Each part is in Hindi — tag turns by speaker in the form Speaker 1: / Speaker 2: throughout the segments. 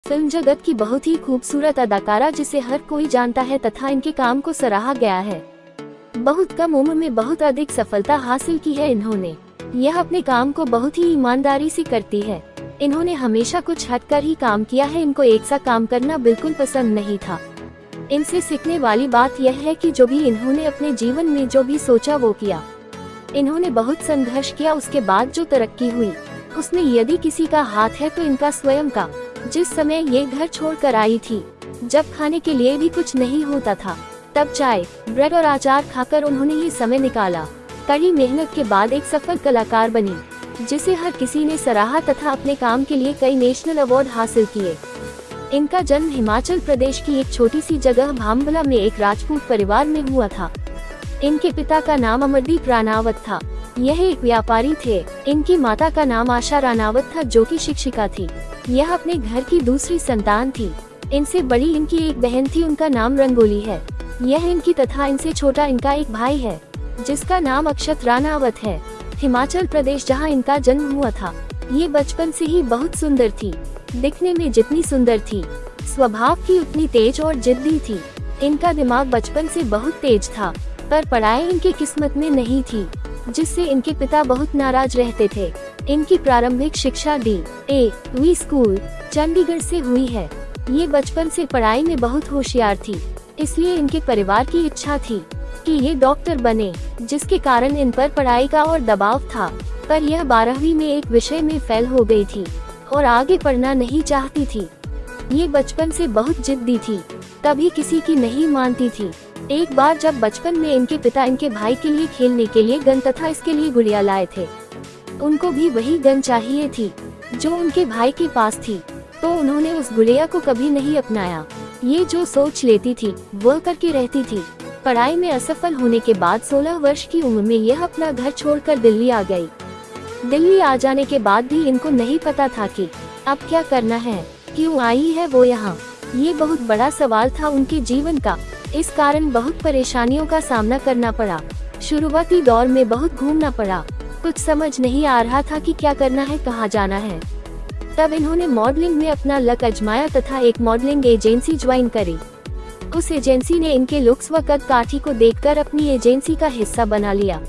Speaker 1: फिल्म जगत की बहुत ही खूबसूरत अदाकारा जिसे हर कोई जानता है तथा इनके काम को सराहा गया है। बहुत कम उम्र में बहुत अधिक सफलता हासिल की है इन्होंने। यह अपने काम को बहुत ही ईमानदारी से करती है। इन्होंने हमेशा कुछ हटकर ही काम किया है। इनको एक सा काम करना बिल्कुल पसंद नहीं था। इनसे सीखने वाली बात यह है कि जो भी इन्होंने अपने जीवन में जो भी सोचा वो किया। इन्होंने बहुत संघर्ष किया, उसके बाद जो तरक्की हुई उसमें यदि किसी का हाथ है तो इनका स्वयं का। जिस समय ये घर छोड़कर आई थी, जब खाने के लिए भी कुछ नहीं होता था, तब चाय, ब्रेड और अचार खाकर उन्होंने ये समय निकाला। कड़ी मेहनत के बाद एक सफल कलाकार बनी, जिसे हर किसी ने सराहा तथा अपने काम के लिए कई नेशनल अवार्ड हासिल किए। इनका जन्म हिमाचल प्रदेश की एक छोटी सी जगह भांबला में एक राजपूत परिवार में हुआ था। इनके पिता का नाम अमरदीप रानावत था। यह एक व्यापारी थे। इनकी माता का नाम आशा रानावत था, जो कि शिक्षिका थी। यह अपने घर की दूसरी संतान थी। इनसे बड़ी इनकी एक बहन थी, उनका नाम रंगोली है। यह इनकी तथा इनसे छोटा इनका एक भाई है, जिसका नाम अक्षत रानावत है। हिमाचल प्रदेश जहां इनका जन्म हुआ था, ये बचपन से ही बहुत सुंदर थी। दिखने में जितनी सुंदर थी, स्वभाव की उतनी तेज और जिद्दी थी। इनका दिमाग बचपन से बहुत तेज था, पर पढ़ाई इनकी किस्मत में नहीं थी, जिससे इनके पिता बहुत नाराज रहते थे। इनकी प्रारंभिक शिक्षा DAV स्कूल चंडीगढ़ से हुई है। ये बचपन से पढ़ाई में बहुत होशियार थी, इसलिए इनके परिवार की इच्छा थी कि ये डॉक्टर बने, जिसके कारण इन पर पढ़ाई का और दबाव था। पर यह 12वीं में एक विषय में फेल हो गई थी और आगे पढ़ना नहीं चाहती थी। ये बचपन से बहुत जिद्दी थी, कभी किसी की नहीं मानती थी। एक बार जब बचपन में इनके पिता इनके भाई के लिए खेलने के लिए गन तथा इसके लिए गुड़िया लाए थे, उनको भी वही गन चाहिए थी जो उनके भाई के पास थी, तो उन्होंने उस गुड़िया को कभी नहीं अपनाया। ये जो सोच लेती थी वो करके रहती थी। पढ़ाई में असफल होने के बाद 16 वर्ष की उम्र में यह अपना घर छोड़कर दिल्ली आ गई। दिल्ली आ जाने के बाद भी इनको नहीं पता था कि अब क्या करना है, क्यों आई है वो यहाँ। ये बहुत बड़ा सवाल था उनके जीवन का। इस कारण बहुत परेशानियों का सामना करना पड़ा। शुरुआती दौर में बहुत घूमना पड़ा, कुछ समझ नहीं आ रहा था कि क्या करना है, कहाँ जाना है। तब इन्होंने मॉडलिंग में अपना लक आजमाया तथा एक मॉडलिंग एजेंसी ज्वाइन करी। उस एजेंसी ने इनके लुक्स व कद काठी को देखकर अपनी एजेंसी का हिस्सा बना लिया।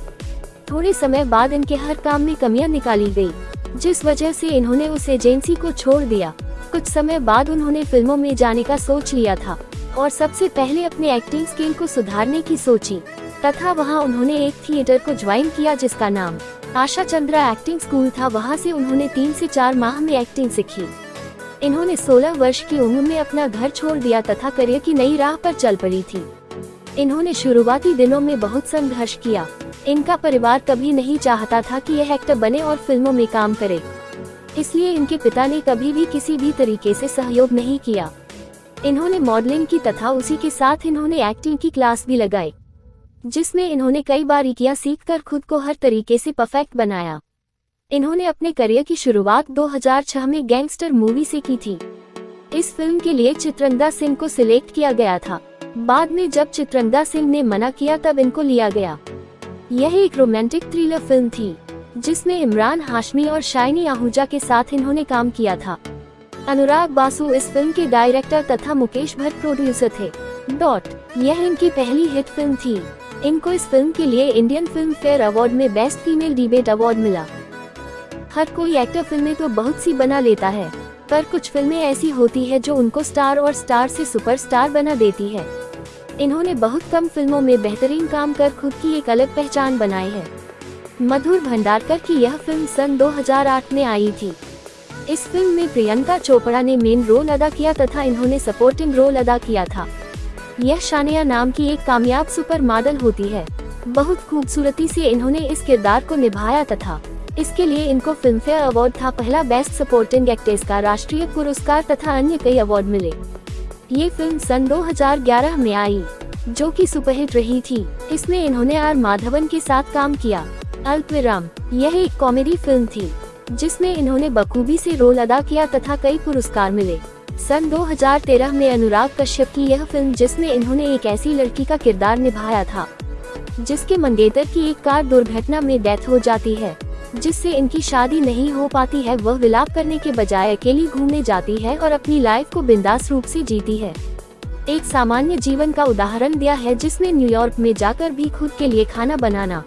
Speaker 1: थोड़े समय बाद इनके हर काम में कमियां निकाली गई, जिस वजह से इन्होंने उस एजेंसी को छोड़ दिया। कुछ समय बाद उन्होंने फिल्मों में जाने का सोच लिया था और सबसे पहले अपने एक्टिंग स्किल को सुधारने की सोची तथा वहां उन्होंने एक थिएटर को ज्वाइन किया जिसका नाम आशा चंद्रा एक्टिंग स्कूल था। वहां से उन्होंने 3 से 4 माह में एक्टिंग सीखी। इन्होंने 16 वर्ष की उम्र में अपना घर छोड़ दिया तथा करियर की नई राह पर चल पड़ी थी। इन्होंने शुरुआती दिनों में बहुत संघर्ष किया। इनका परिवार कभी नहीं चाहता था कि यह एक्टर बने और फिल्मों में काम करे, इसलिए इनके पिता ने कभी भी किसी भी तरीके से सहयोग नहीं किया। इन्होंने मॉडलिंग की तथा उसी के साथ इन्होंने एक्टिंग की क्लास भी लगाई, जिसमें इन्होंने कई बारीकियां सीखकर खुद को हर तरीके से परफेक्ट बनाया। इन्होंने अपने करियर की शुरुआत 2006 में गैंगस्टर मूवी से की थी। इस फिल्म के लिए चित्रंगा सिंह को सिलेक्ट किया गया था। बाद में जब चित्रंगा सिंह ने मना किया तब इनको लिया गया। यह एक रोमांटिक थ्रिलर फिल्म थी, जिसमें इमरान हाशमी और शाइनी आहूजा के साथ इन्होंने काम किया था। अनुराग बासु इस फिल्म के डायरेक्टर तथा मुकेश भट्ट प्रोड्यूसर थे। यह इनकी पहली हिट फिल्म थी। इनको इस फिल्म के लिए इंडियन फिल्म फेयर अवार्ड में बेस्ट फीमेल डिबेट अवार्ड मिला। हर कोई एक्टर फिल्में तो बहुत सी बना लेता है, पर कुछ फिल्में ऐसी होती है जो उनको स्टार और स्टार से सुपरस्टार बना देती है। इन्होंने बहुत कम फिल्मों में बेहतरीन काम कर खुद की एक अलग पहचान बनाई है। मधुर भंडारकर की यह फिल्म सन 2008 में आई थी। इस फिल्म में प्रियंका चोपड़ा ने मेन रोल अदा किया तथा इन्होंने सपोर्टिंग रोल अदा किया था। यह शानिया नाम की एक कामयाब सुपर मॉडल होती है। बहुत खूबसूरती से इन्होंने इस किरदार को निभाया तथा इसके लिए इनको फिल्मफेयर अवार्ड था पहला बेस्ट सपोर्टिंग एक्ट्रेस का राष्ट्रीय पुरस्कार तथा अन्य कई अवार्ड मिले। ये फिल्म सन 2011 में आई, जो कि सुपरहिट रही थी। इसमें इन्होंने आर माधवन के साथ काम किया। अल्पविराम यह एक कॉमेडी फिल्म थी, जिसमें इन्होंने बखूबी से रोल अदा किया तथा कई पुरस्कार मिले। सन 2013 में अनुराग कश्यप की यह फिल्म, जिसमें इन्होंने एक ऐसी लड़की का किरदार निभाया था जिसके मंगेतर की एक कार दुर्घटना में डेथ हो जाती है। जिससे इनकी शादी नहीं हो पाती है। वह विलाप करने के बजाय अकेली घूमने जाती है और अपनी लाइफ को बिंदास रूप से जीती है। एक सामान्य जीवन का उदाहरण दिया है, जिसने न्यूयॉर्क में जाकर भी खुद के लिए खाना बनाना,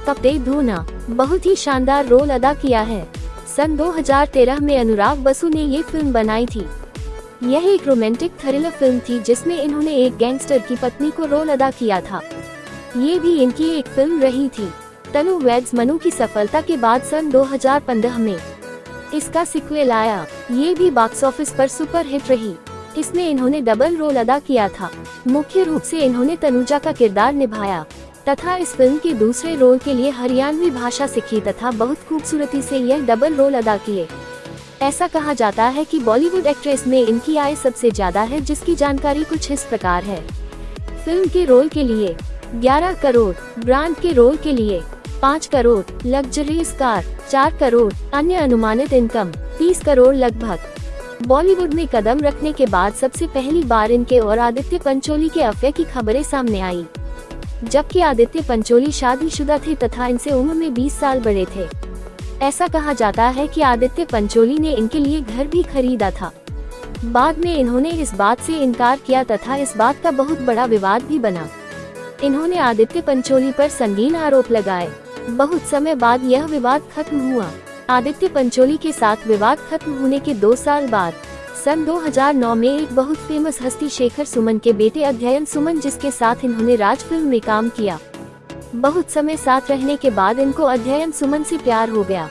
Speaker 1: कपड़े धोना, बहुत ही शानदार रोल अदा किया है। सन 2013 में अनुराग बसु ने ये फिल्म बनाई थी। यह एक रोमांटिक थ्रिलर फिल्म थी जिसमें इन्होंने एक गैंगस्टर की पत्नी को रोल अदा किया था। ये भी इनकी एक फिल्म रही थी। तनु वेड्स मनु की सफलता के बाद सन 2015 में इसका सीक्वल आया। ये भी बॉक्स ऑफिस पर सुपर हिट रही। इसमें इन्होंने डबल रोल अदा किया था। मुख्य रूप से इन्होंने तनुजा का किरदार निभाया तथा इस फिल्म के दूसरे रोल के लिए हरियाणवी भाषा सीखी तथा बहुत खूबसूरती से यह डबल रोल अदा किए। ऐसा कहा जाता है कि बॉलीवुड एक्ट्रेस में इनकी आय सबसे ज्यादा है, जिसकी जानकारी कुछ इस प्रकार है। फिल्म के रोल के लिए 11 करोड़, ब्रांड के रोल के लिए 5 करोड़, लग्जरीज कार 4 करोड़, अन्य अनुमानित इनकम 30 करोड़ लगभग। बॉलीवुड में कदम रखने के बाद सबसे पहली बार इनके और आदित्य पंचोली के अफेयर की खबरें सामने आई, जबकि आदित्य पंचोली शादीशुदा थे तथा इनसे उम्र में 20 साल बड़े थे। ऐसा कहा जाता है कि आदित्य पंचोली ने इनके लिए घर भी खरीदा था। बाद में इन्होंने इस बात से इनकार किया तथा इस बात का बहुत बड़ा विवाद भी बना। इन्होंने आदित्य पंचोली पर संगीन आरोप लगाए। बहुत समय बाद यह विवाद खत्म हुआ। आदित्य पंचोली के साथ विवाद खत्म होने के 2 साल बाद सन 2009 में एक बहुत फेमस हस्ती शेखर सुमन के बेटे अध्ययन सुमन, जिसके साथ इन्होंने राज फिल्म में काम किया, बहुत समय साथ रहने के बाद इनको अध्ययन सुमन से प्यार हो गया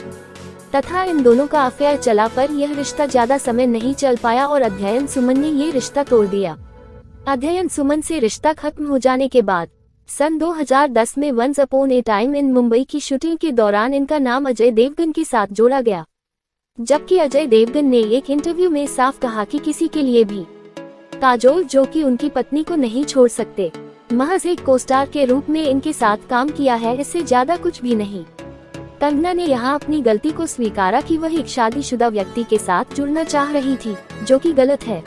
Speaker 1: तथा इन दोनों का अफेयर चला, पर यह रिश्ता ज्यादा समय नहीं चल पाया और अध्ययन सुमन ने ये रिश्ता तोड़ दिया। अध्ययन सुमन से रिश्ता खत्म हो जाने के बाद सन 2010 में once upon a time in Mumbai की शूटिंग के दौरान इनका नाम अजय देवगन के साथ जोड़ा गया, जबकि अजय देवगन ने एक इंटरव्यू में साफ कहा कि किसी के लिए भी काजोल, जो कि उनकी पत्नी को नहीं छोड़ सकते, महज एक कोस्टार के रूप में इनके साथ काम किया है, इससे ज्यादा कुछ भी नहीं। कंगना ने यहाँ अपनी गलती को स्वीकारा कि वह एक शादीशुदा व्यक्ति के साथ जुड़ना चाह रही थी, जो कि गलत है।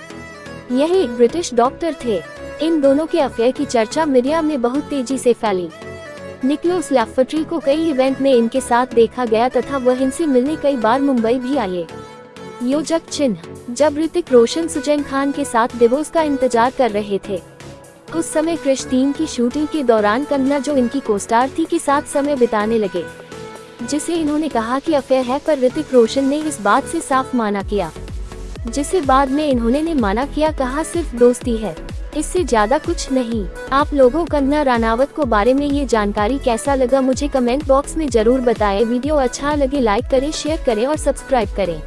Speaker 1: यह एक ब्रिटिश डॉक्टर थे। इन दोनों के अफेयर की चर्चा मीडिया में बहुत तेजी से फैली। निकोलस लैफर्टी को कई इवेंट में इनके साथ देखा गया तथा वह इनसे मिलने कई बार मुंबई भी आए। योजक चिन्ह: जब ऋतिक रोशन सुजैन खान के साथ डिवोर्स का इंतजार कर रहे थे, उस समय क्रिश 3 की शूटिंग के दौरान कंगना, जो इनकी कोस्टार थी, के साथ समय बिताने लगे, जिसे इन्होंने कहा कि अफेयर है, पर ऋतिक रोशन ने इस बात से साफ मना किया, जिसे बाद में इन्होंने माना किया, कहा सिर्फ दोस्ती है, इससे ज्यादा कुछ नहीं। आप लोगों कंगना रानावत को बारे में ये जानकारी कैसा लगा, मुझे कमेंट बॉक्स में जरूर बताएं। वीडियो अच्छा लगे लाइक करें, शेयर करें और सब्सक्राइब करें।